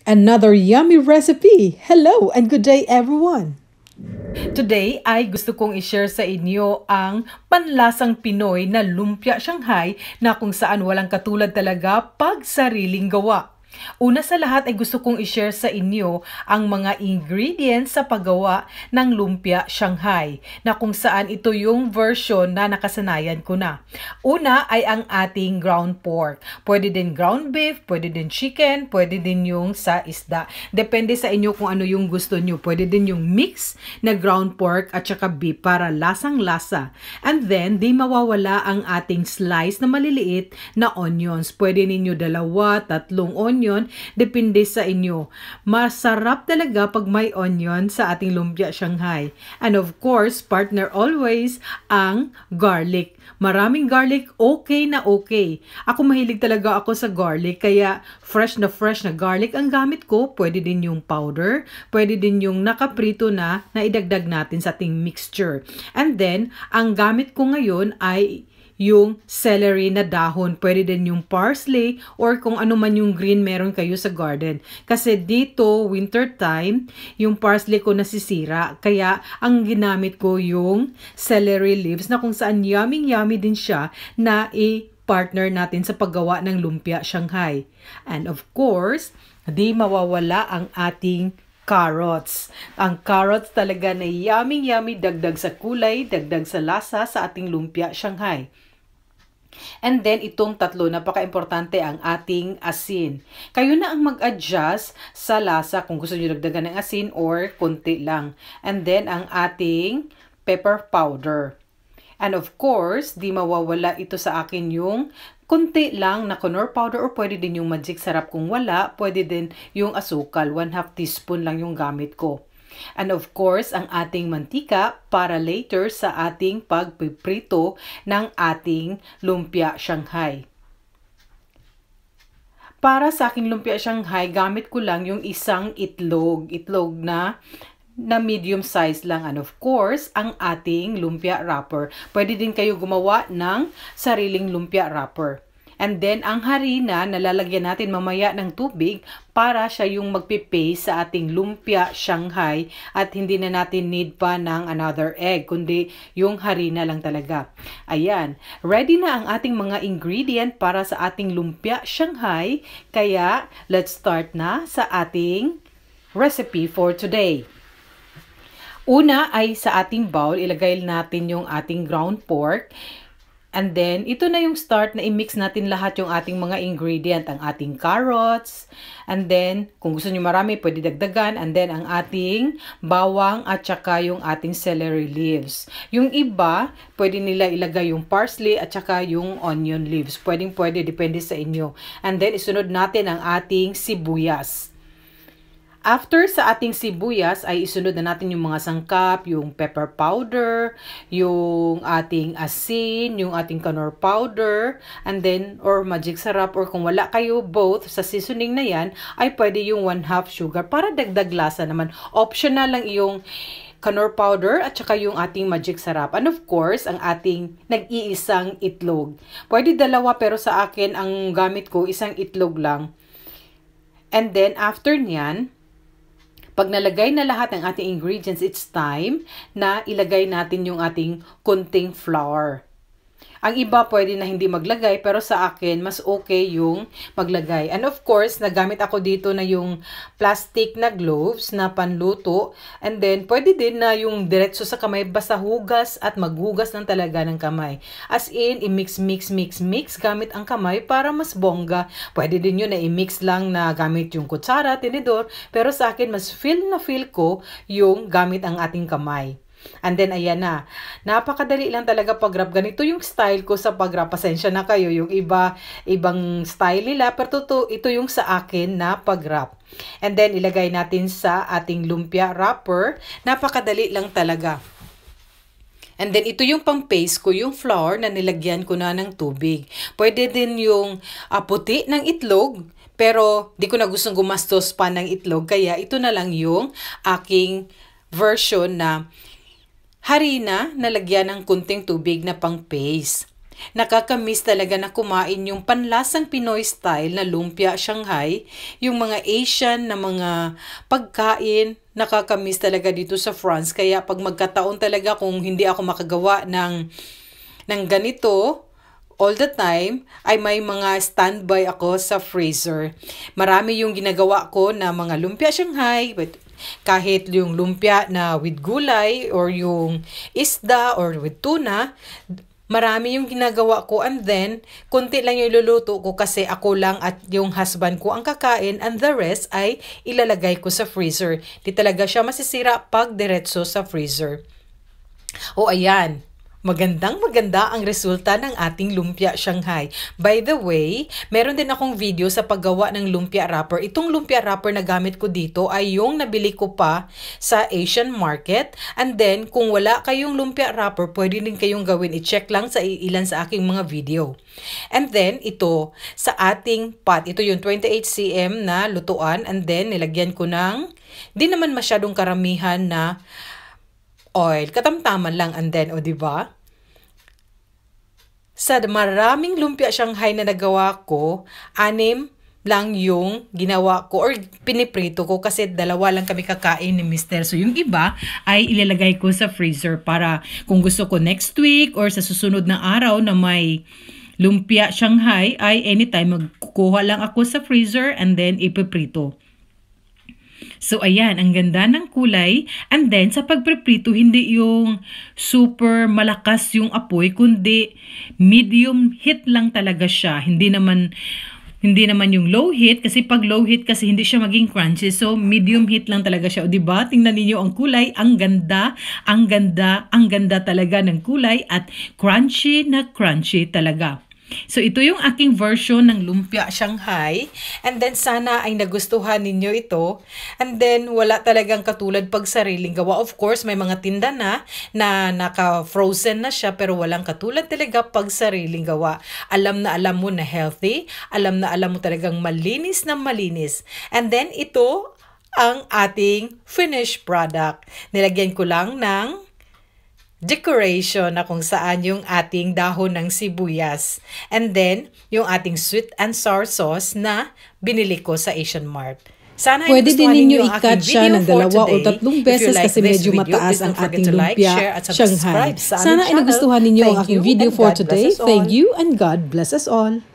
Another yummy recipe! Hello and good day everyone! Today ay gusto kong i-share sa inyo ang panlasang Pinoy na lumpia Shanghai na kung saan walang katulad talaga pag sariling gawa. Una sa lahat ay gusto kong i-share sa inyo ang mga ingredients sa paggawa ng lumpia Shanghai na kung saan ito yung version na nakasanayan ko na. Una ay ang ating ground pork. Pwede din ground beef, pwede din chicken, pwede din yung sa isda. Depende sa inyo kung ano yung gusto nyo. Pwede din yung mix na ground pork at saka beef para lasang-lasa. And then, di mawawala ang ating slice na maliliit na onions. Pwede ninyo 2, 3 onion. Depende sa inyo. Masarap talaga pag may onion sa ating lumpia Shanghai. And of course, partner always ang garlic. Maraming garlic, okay na okay. Ako mahilig talaga ako sa garlic, kaya fresh na garlic ang gamit ko. Pwede din yung powder, pwede din yung nakaprito na idagdag natin sa ating mixture. And then, ang gamit ko ngayon ay yung celery na dahon. Pwede din yung parsley or kung ano man yung green meron kayo sa garden. Kasi dito, winter time, yung parsley ko nasisira. Kaya ang ginamit ko yung celery leaves na kung saan yummy din siya na i-partner natin sa paggawa ng lumpia Shanghai. And of course, di mawawala ang ating carrots. Ang carrots talaga na yummy, dagdag sa kulay, dagdag sa lasa sa ating lumpia Shanghai. And then, itong tatlo, napaka-importante ang ating asin. Kayo na ang mag-adjust sa lasa kung gusto nyo dagdagan ng asin or konti lang. And then, ang ating pepper powder. And of course, di mawawala ito sa akin yung konti lang na Knorr powder or pwede din yung magic sarap kung wala. Pwede din yung asukal. 1/2 teaspoon lang yung gamit ko. And of course, ang ating mantika para later sa ating pagpiprito ng ating lumpia Shanghai. Para sa aking lumpia Shanghai, gamit ko lang yung isang itlog na medium size lang. And of course, ang ating lumpia wrapper. Pwede din kayo gumawa ng sariling lumpia wrapper. And then, ang harina, nalalagyan natin mamaya ng tubig para siya yung magpipaste sa ating lumpia Shanghai at hindi na natin need pa ng another egg, kundi yung harina lang talaga. Ayan, ready na ang ating mga ingredient para sa ating lumpia Shanghai. Kaya, let's start na sa ating recipe for today. Una ay sa ating bowl, ilagay natin yung ating ground pork. And then, ito na yung start na i-mix natin lahat yung ating mga ingredient. Ang ating carrots. And then, kung gusto nyo marami, pwede dagdagan. And then, ang ating bawang at saka yung ating celery leaves. Yung iba, pwede nila ilagay yung parsley at saka yung onion leaves. Pwede, depende sa inyo. And then, isunod natin ang ating sibuyas. After sa ating sibuyas ay isunod na natin yung mga sangkap, yung pepper powder, yung ating asin, yung ating Knorr powder, and then, or magic sarap, or kung wala kayo both sa seasoning na yan, ay pwede yung 1/2 sugar para dagdag lasa naman. Optional lang yung Knorr powder at saka yung ating magic sarap. And of course, ang ating nag-iisang itlog. Pwede 2 pero sa akin, ang gamit ko, isang itlog lang. And then, after nyan, pag nalagay na lahat ng ating ingredients, it's time na ilagay natin yung ating kunting flour. Ang iba pwede na hindi maglagay, pero sa akin, mas okay yung maglagay. And of course, nagamit ako dito na yung plastic na gloves na panluto. And then, pwede din na yung diretso sa kamay, basta hugas at maghugas ng talaga ng kamay. As in, i-mix gamit ang kamay para mas bongga. Pwede din yun na i-mix lang na gamit yung kutsara, tinidor. Pero sa akin, mas feel ko yung gamit ang ating kamay. And then, ayan na. Napakadali lang talaga pag-wrap. Ganito yung style ko sa pag-wrap. Pasensya na kayo. Yung ibang style nila. Pero ito yung sa akin na pag-wrap. And then, ilagay natin sa ating lumpia wrapper. Napakadali lang talaga. And then, ito yung pang-paste ko, yung flour na nilagyan ko na ng tubig. Pwede din yung puti ng itlog. Pero, di ko na gustong gumastos pa ng itlog. Kaya, ito na lang yung aking version na harina na lagyan ng kunting tubig na pang paste. nakakamiss talaga na kumain yung panlasang Pinoy style na lumpia Shanghai, yung mga Asian na mga pagkain, nakakamiss talaga dito sa France. Kaya pag magkataon talaga kung hindi ako makagawa ng ganito all the time, ay may mga standby ako sa freezer. Marami yung ginagawa ko na mga lumpia Shanghai, but kahit yung lumpia na with gulay or yung isda or with tuna, marami yung ginagawa ko, and then konti lang yung iluluto ko kasi ako lang at yung husband ko ang kakain, and the rest ay ilalagay ko sa freezer. Di talaga siya masisira pag diretso sa freezer. O ayan, maganda ang resulta ng ating lumpia Shanghai. By the way, meron din akong video sa paggawa ng lumpia wrapper. Itong lumpia wrapper na gamit ko dito ay yung nabili ko pa sa Asian market. And then, kung wala kayong lumpia wrapper, pwede din kayong gawin. I-check lang sa ilan sa aking mga video. And then, ito, sa ating pot, ito yung 28 cm na lutuan. And then, nilagyan ko ng, di naman masyadong karamihan na oil, katamtaman lang, and then, o diba? Sa maraming lumpia Shanghai na nagawa ko, 6 lang yung ginawa ko or piniprito ko kasi 2 lang kami kakain ni Mr. So yung iba ay ilalagay ko sa freezer para kung gusto ko next week or sa susunod na araw na may lumpia Shanghai ay anytime magkukuha lang ako sa freezer and then ipiprito. So, ayan, ang ganda ng kulay. And then, sa pagpreprito, hindi yung super malakas yung apoy, kundi medium heat lang talaga siya. Hindi naman yung low heat, kasi pag low heat kasi hindi siya maging crunchy. So, medium heat lang talaga siya. O, diba? Tingnan niyo ang kulay. Ang ganda talaga ng kulay at crunchy na crunchy talaga. So, ito yung aking version ng lumpia Shanghai. And then, sana ay nagustuhan ninyo ito. And then, wala talagang katulad pag sariling gawa. Of course, may mga tinda na naka-frozen na siya, pero walang katulad talaga pag sariling gawa. Alam na alam mo na healthy. Alam na alam mo talagang malinis na malinis. And then, ito ang ating finished product. Nilagyan ko lang ng decoration na kung saan yung ating dahon ng sibuyas. And then, yung ating sweet and sour sauce na binili ko sa Asian Mart. Sana pwede din ninyo i-cut siya ng 2 o 3 beses kasi medyo mataas ang ating lumpia Shanghai. Sana ay nagustuhan ninyo ang aking video for today. Thank you and God bless us all.